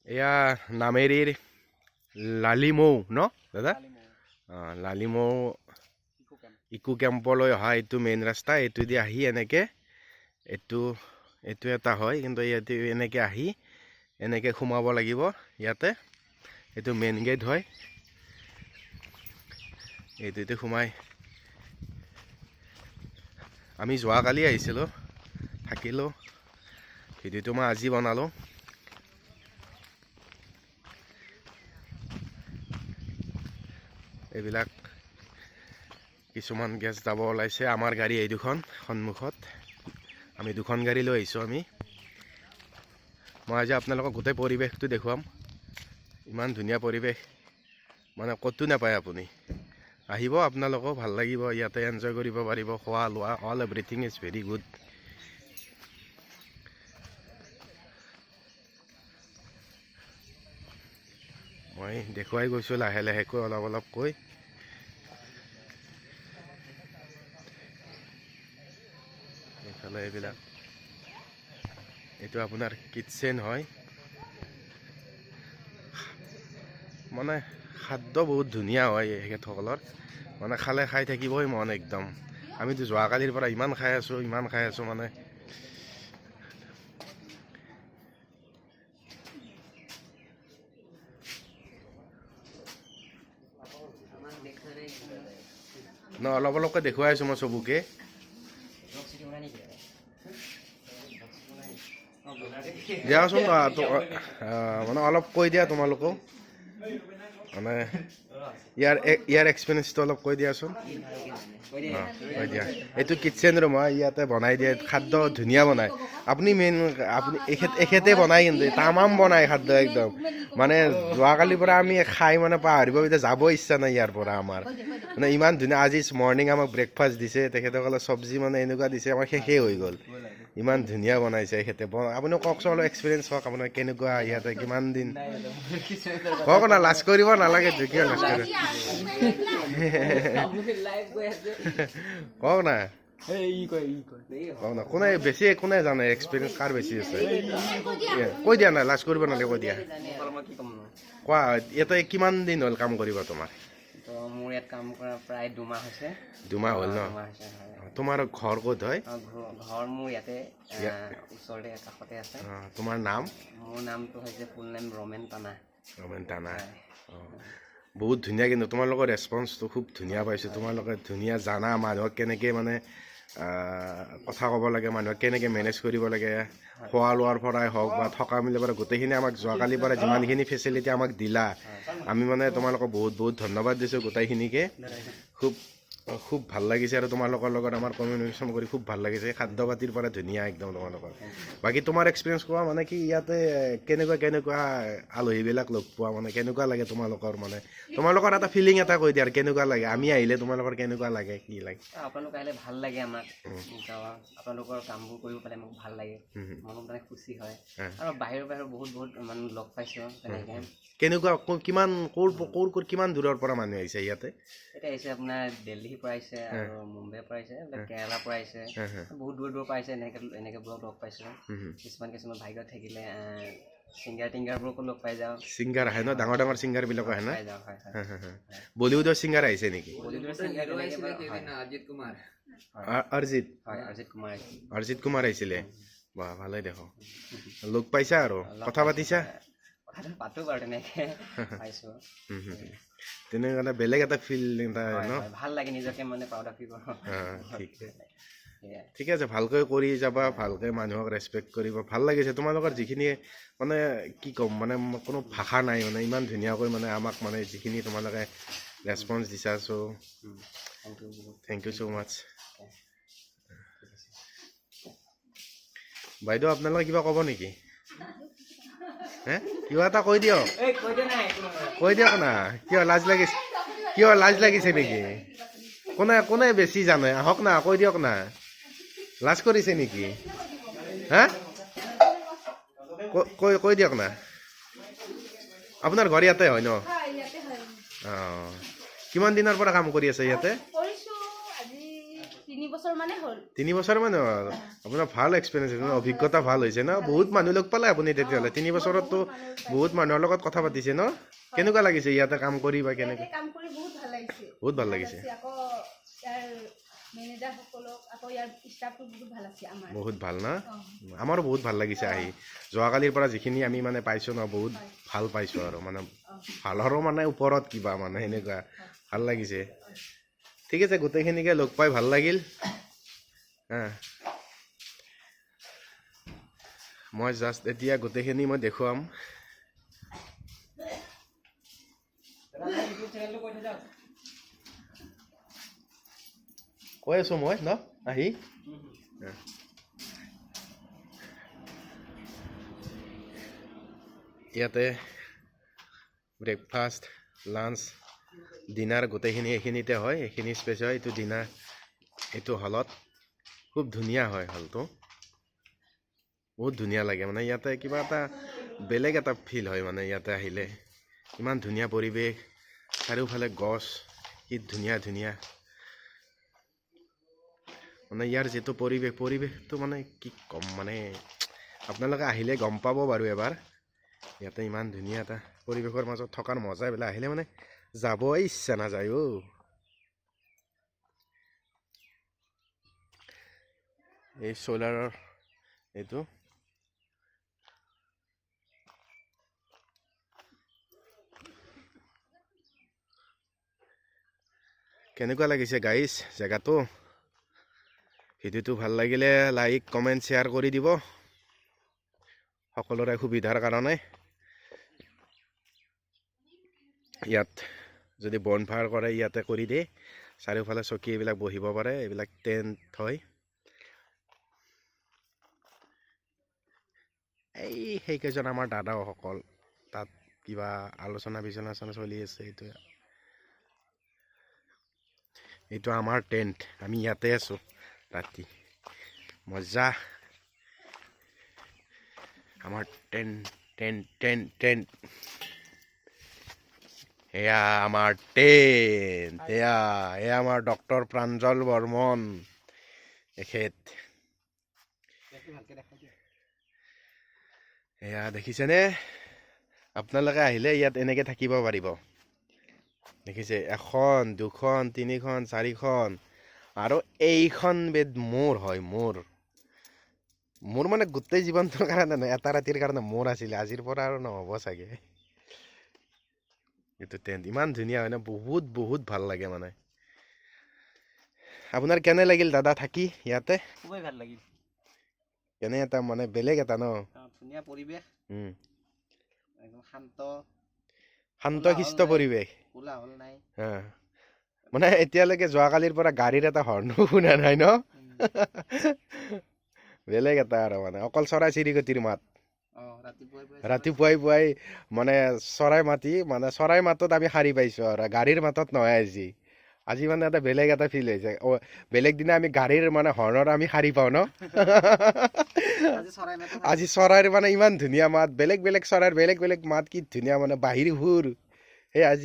এয়া নামেৰিৰ লালিমৌ ন দাদা লালিমৌ ইকো কেম্পলৈ অহা এইটো মেইন ৰাস্তা এইটো দি আহি এনেকে এইটো এটা হয় কিন্তু ইয়াতে এনেকে আহি এনেকে সোমাব লাগিব ইয়াতে এইটো মেইন গেট হয় এইটোতে সোমাই আমি যোৱাকালি আহিছিলোঁ থাকিলোঁ ভিডিঅ'টো মই আজি বনালোঁ এইবিলাক কিছুমান গেছ যাব ওলাইছে আমাৰ গাড়ী এই দুখন সন্মুখত আমি দুখন গাড়ী লৈ আহিছোঁ আমি মই আজি আপোনালোকক গোটেই পৰিৱেশটো দেখুৱাম ইমান ধুনীয়া পৰিৱেশ মানে ক'তো নাপায় আপুনি আহিব আপোনালোকক ভাল লাগিব ইয়াতে এনজয় কৰিব পাৰিব খোৱা লোৱা all everything is very good মই দেখুৱাই গৈছোঁ লাহে লাহেকৈ অলপকৈ এইফালে এইবিলাক এইটো আপোনাৰ কিটচেন হয় মানে খাদ্য বহুত ধুনীয়া হয় এখেতসকলৰ মানে খালে খাই থাকিবই মন একদম আমিতো যোৱাকালিৰ পৰা ইমান খাই আছোঁ মানে অলপকৈ দেখুৱাই আছোঁ মই চবকে দিয়াচোন মানে অলপ কৈ দিয়া তোমালোকেও মানে ইয়াৰ এক্সপিৰিয়েঞ্চটো অলপ কৈ দিয়াচোন কৈ দিয়া এইটো কিটচেন ৰুম হয় ইয়াতে বনাই দিয়ে খাদ্য ধুনীয়া বনায় আপুনি এখেতে বনাই কিন্তু তামাম বনায় খাদ্য একদম মানে যোৱাকালিৰ পৰা আমি খাই মানে পাহৰিব এতিয়া যাব ইচ্ছা নাই ইয়াৰ পৰা আমাৰ মানে ইমান ধুনীয়া আজি মৰ্ণিং আমাক ব্ৰেকফাষ্ট দিছে তেখেতসকলে চব্জি মানে এনেকুৱা দিছে আমাৰ শেষেই হৈ গ'ল ইমান ধুনীয়া বনাইছে এখেতে আপুনি কওকচোন অলপ এক্সপিৰিয়েঞ্চ হওক আপোনাৰ কেনেকুৱা ইয়াতে কিমান দিন কওক না লাজ কৰিব নালাগে কিয় লাজ কৰিব কওক না কোনে বেছি কোনে জানে এক্সপিৰিয়েঞ্চ কাৰ বেছি আছে কৈ দিয়া না লাজ কৰিব নালাগে কৈ দিয়া কোৱা ইয়াতে কিমান দিন হ'ল কাম কৰিব তোমাৰ মোৰ ইয়াত কাম কৰা প্ৰায় 2 মাহ হৈছে 2 মাহ হ'ল ন তোমাৰ ঘৰ ক'ত হয় ঘৰ মোৰ ইয়াতে ওচৰতে কাষতে আছে তোমাৰ নাম মোৰ নামটো হৈছে ফুল নেম ৰমেন টানা বহুত ধুনীয়া কিন্তু তোমালোকৰ ৰেছপন্সটো খুব ধুনীয়া পাইছোঁ তোমালোকে ধুনীয়া জানা মানুহক কেনেকৈ মানে কথা ক'ব লাগে মানুহক কেনেকৈ মেনেজ কৰিব লাগে খোৱা লোৱাৰ পৰাই হওক বা থকা মেলাৰ পৰা গোটেইখিনি আমাক যোৱাকালিৰ পৰা যিমানখিনি ফেচিলিটি আমাক দিলা আমি মানে তোমালোকক বহুত ধন্যবাদ দিছোঁ গোটেইখিনিকে খুব ভাল লাগিছে আৰু তোমালোকৰ লগত আমাৰ কমিউনিকেশ্যন কৰি খুব ভাল লাগিছে খাদ্য পাতিৰ পৰা ধুনীয়া একদম তোমালোকৰ বাকী তোমাৰ এক্সপিৰিয়েঞ্চ কোৱা মানে কি ইয়াতে কেনেকুৱা আলহীবিলাক লগ পোৱা মানে কেনেকুৱা লাগে তোমালোকৰ এটা ফিলিং এটা কৈ দিয়া আৰু কেনেকুৱা লাগে আমি আহিলে তোমালোকৰ কেনেকুৱা লাগে কি লাগে আপোনালোক আহিলে ভাল লাগে আমাক আপোনালোকৰ কামবোৰ কৰিব পালে মোক ভাল লাগে মনত মানে খুচি হয় আৰু বাহিৰৰ বহুত মানুহ লগ পাইছোঁ তেনেকৈ কেনেকুৱা কিমান দূৰৰ পৰা মানুহ আহিছে ইয়াতে এতিয়া আহিছে আপোনাৰ দিল্লীৰ পৰা আহিছে আৰু মুম্বাইৰ পৰা আহিছে কেৰেলাৰ পৰা আহিছে বহুত দূৰৰ পৰা আহিছে এনেকৈ বোৰক লগ পাইছোঁ কিছুমান ভাগ্যত থাকিলে ছিংগাৰবোৰকো লগ পাই যাওঁ ছিংগাৰ আহে ন ডাঙৰ ছিংগাৰবিলাক আহে ন বলিউডৰ ছিংগাৰ আহিছে নেকি অৰিজিত কুমাৰ আহিছিলে বাহ ভালেই দেখো লগ পাইছা আৰু কথা পাতিছা পাতো বাৰু তেনেকৈ পাইছোঁ তেনেকুৱা বেলেগ এটা ফিল ভাল লাগে নিজকে মানে প্ৰাউড ফিল কৰোঁ ঠিক আছে ভালকৈ কৰি যাবা ভালকৈ মানুহক ৰেচপেক্ট কৰিব ভাল লাগিছে তোমালোকৰ যিখিনি মানে কি ক'ম মানে কোনো ভাষা নাই মানে ইমান ধুনীয়াকৈ মানে আমাক মানে যিখিনি তোমালোকে ৰেচপন্স দিছা চ' থেংক ইউ ছ' মাছ বাইদেউ আপোনালোকে কিবা ক'ব নেকি কিবা এটা কৈ দিয়ক না কিয় লাজ লাগিছে নেকি কোনে বেছি জানে আহক না কৈ দিয়ক না লাজ কৰিছে নেকি কৈ দিয়ক না আপোনাৰ ঘৰ ইয়াতে হয় ন কিমান দিনৰ পৰা কাম কৰি আছে ইয়াতে 3 বছৰ মানে হ'ল 3 বছৰ মানে হ'ল আপোনাৰ ভাল এক্সপেৰিয়েন্স হৈছে অভিজ্ঞতা ভাল হৈছে ন বহুত মানুহ লগ পালে আপুনি তেতিয়ালে 3 বছৰততো বহুত মানুহৰ লগত কথা পাতিছে ন কেনেকুৱা লাগিছে ইয়াতে কাম কৰি বা কেনেকুৱা কাম কৰি বহুত ভাল লাগিছে আকৌ ইয়াৰ মেনেজাৰ সকলক আকৌ ইয়াৰ ষ্টাফটো বহুত ভাল আছে আমাৰ বহুত ভাল না আমাৰো বহুত ভাল লাগিছে আহি যোৱাকালিৰ পৰা যিখিনি আমি মানে পাইছো ন বহুত ভাল পাইছো আৰু মানে ভালৰো মানে ওপৰত কিবা মানে এনেকুৱা ভাল লাগিছে ঠিক আছে গোটেইখিনিকে লগ পাই ভাল লাগিল মই জাষ্ট এতিয়া গোটেইখিনি মই দেখুৱাম কৈ আছো মই ন আহি ইয়াতে ব্ৰেকফাষ্ট লাঞ্চ ডিনাৰ গোটেইখিনি এইখিনিতে হয় এইখিনি স্পেচ হয় এইটো ডিনাৰ এইটো হলত খুব ধুনীয়া হয় হলটো বহুত ধুনীয়া লাগে মানে ইয়াতে কিবা এটা বেলেগ এটা ফিল হয় মানে ইয়াতে আহিলে ইমান ধুনীয়া পৰিৱেশ চাৰিওফালে গছ কি ধুনীয়া ধুনীয়া মানে ইয়াৰ যেটো পৰিৱেশটো মানে কি কম মানে আপোনালোকে আহিলে গম পাব বাৰু এবাৰ ইয়াতে ইমান ধুনীয়া এটা পৰিৱেশৰ মাজত থকাৰ মজা বেলা আহিলে মানে যাবই ইচ্ছা নাযায় এই সোলাৰৰ এইটো কেনেকুৱা লাগিছে গাইস জায়গাটো ভিডিওটো ভাল লাগিলে লাইক কমেন্ট শেয়াৰ কৰি দিব সকলোৰে সুবিধাৰ কাৰণে ইয়াত যদি বনফায়াৰ কৰে ইয়াতে কৰি দে চাৰিওফালে চকী এইবিলাক বহিব পাৰে এইবিলাক টেন্ট হয় এই কেইজন আমাৰ দাদাসকল তাত কিবা আলোচনা বিচনা চলি আছে এইটো আমাৰ টেন্ট আমি ইয়াতে আছো ৰাতি মজা আমাৰ টেন্ট এয়া আমাৰ টেন্ট এয়া আমাৰ ডক্টৰ প্ৰাঞ্জল বৰ্মন এখেত এয়া দেখিছেনে আপোনালোকে আহিলে ইয়াত এনেকে থাকিব পাৰিব দেখিছে 1 2 3 4 আৰু এইখন বেড মোৰ হয় মোৰ মানে গোটেই জীৱনটোৰ কাৰণে নহয় এটা ৰাতিৰ কাৰণে মোৰ আছিল আজিৰ পৰা আৰু নহব চাগে এটো টেন্ট ইমান ধুনীয়া হয় না বহুত ভাল লাগে মানে আপোনাৰ কেনে লাগিল দাদা থাকি ইয়াতে খুবই ভাল লাগিল কেনে এটা মানে বেলেগ এটা ন ধুনীয়া পৰিৱেশ একদম শান্ত শিষ্ট পৰিৱেশ কোলাহল নাই মানে এতিয়ালৈকে যোৱাকালিৰ পৰা গাড়ীৰ এটা হৰ্ণো শুনা নাই ন বেলেগ এটা আৰু মানে অকল চৰাই চিৰিকটিৰ মাত ৰাতিপুৱাই মানে চৰাই মাতত আমি সাৰি পাইছো আৰু গাড়ীৰ মাতত নহয় আজি মানে এটা বেলেগ এটা ফিল হৈছে বেলেগ দিনা আমি গাড়ীৰ মানে হৰ্ণৰ আমি সাৰি পাওঁ ন আজি চৰাইৰ মানে ইমান ধুনীয়া মাত বেলেগ চৰাইৰ বেলেগ মাত কি ধুনীয়া মানে বাহিৰ সুৰ সেই আজি